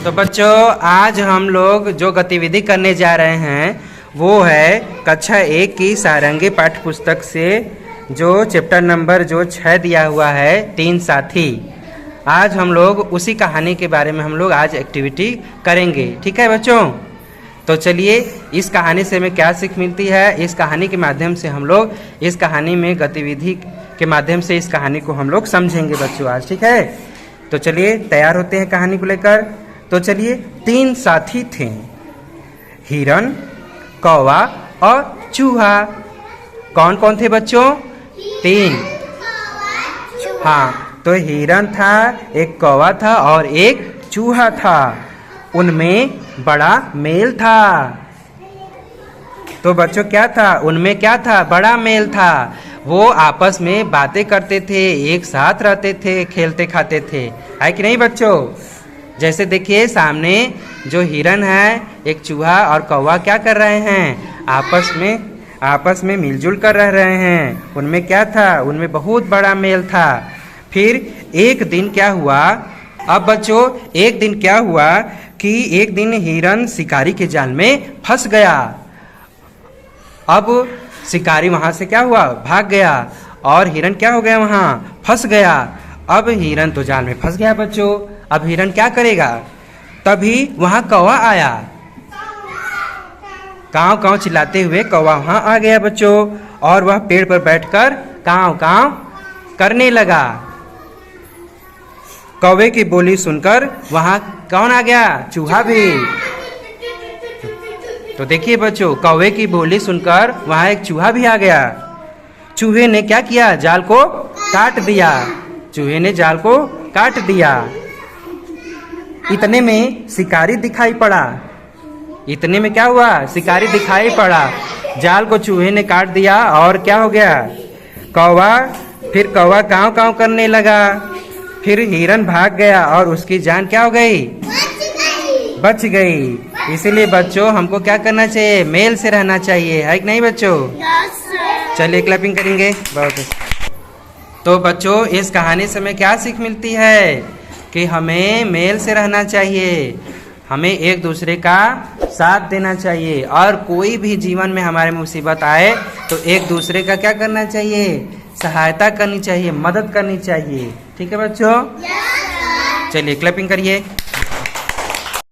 तो बच्चों आज हम लोग जो गतिविधि करने जा रहे हैं वो है कक्षा 1 की सारंगी पाठ्य पुस्तक से जो चैप्टर नंबर जो 6 दिया हुआ है तीन साथी। आज हम लोग उसी कहानी के बारे में हम लोग आज एक्टिविटी करेंगे। ठीक है बच्चों, तो चलिए इस कहानी से हमें क्या सीख मिलती है, इस कहानी के माध्यम से हम लोग इस कहानी में गतिविधि के माध्यम से इस कहानी को हम लोग समझेंगे बच्चों आज। ठीक है, तो चलिए तैयार होते हैं कहानी को लेकर। तो चलिए, तीन साथी थे, हिरन, कौवा और चूहा। कौन कौन थे बच्चों? तीन। हाँ, तो हिरन था, एक कौवा था और एक चूहा था। उनमें बड़ा मेल था। तो बच्चों क्या था उनमें? क्या था? बड़ा मेल था। वो आपस में बातें करते थे, एक साथ रहते थे, खेलते खाते थे, है कि नहीं बच्चों? जैसे देखिए सामने जो हिरन है, एक चूहा और कौवा क्या कर रहे हैं? आपस में मिलजुल कर रह रहे हैं। उनमें क्या था? उनमें बहुत बड़ा मेल था। फिर एक दिन क्या हुआ? अब बच्चों एक दिन क्या हुआ कि एक दिन हिरन शिकारी के जाल में फंस गया। अब शिकारी वहां से क्या हुआ? भाग गया और हिरन क्या हो गया? वहां फंस गया। अब हिरन तो जाल में फंस गया बच्चों। अब हिरन क्या करेगा? तभी वहां कौवा आया। काव काव चिल्लाते हुए कौवा वहां आ गया बच्चों, और वह पेड़ पर बैठकर काव काव करने लगा। कौवे की बोली सुनकर वहां कौन आ गया? चूहा भी। तो देखिए बच्चों, कौवे की बोली सुनकर वहां एक चूहा भी आ गया। चूहे ने क्या किया? जाल को काट दिया। चूहे ने जाल को काट दिया। इतने में शिकारी दिखाई पड़ा। इतने में क्या हुआ? शिकारी दिखाई पड़ा। जाल को चूहे ने काट दिया और क्या हो गया? फिर कौवा काव काव करने लगा। फिर हिरन भाग गया और उसकी जान क्या हो गई? बच गई। इसीलिए बच्चों हमको क्या करना चाहिए? मेल से रहना चाहिए, है कि नहीं बच्चों? चलिए क्लैपिंग करेंगे। बहुत अच्छा। तो बच्चों इस कहानी से हमें क्या सीख मिलती है कि हमें मेल से रहना चाहिए, हमें एक दूसरे का साथ देना चाहिए, और कोई भी जीवन में हमारे मुसीबत आए तो एक दूसरे का क्या करना चाहिए? सहायता करनी चाहिए, मदद करनी चाहिए। ठीक है बच्चों, चलिए क्लैपिंग करिए।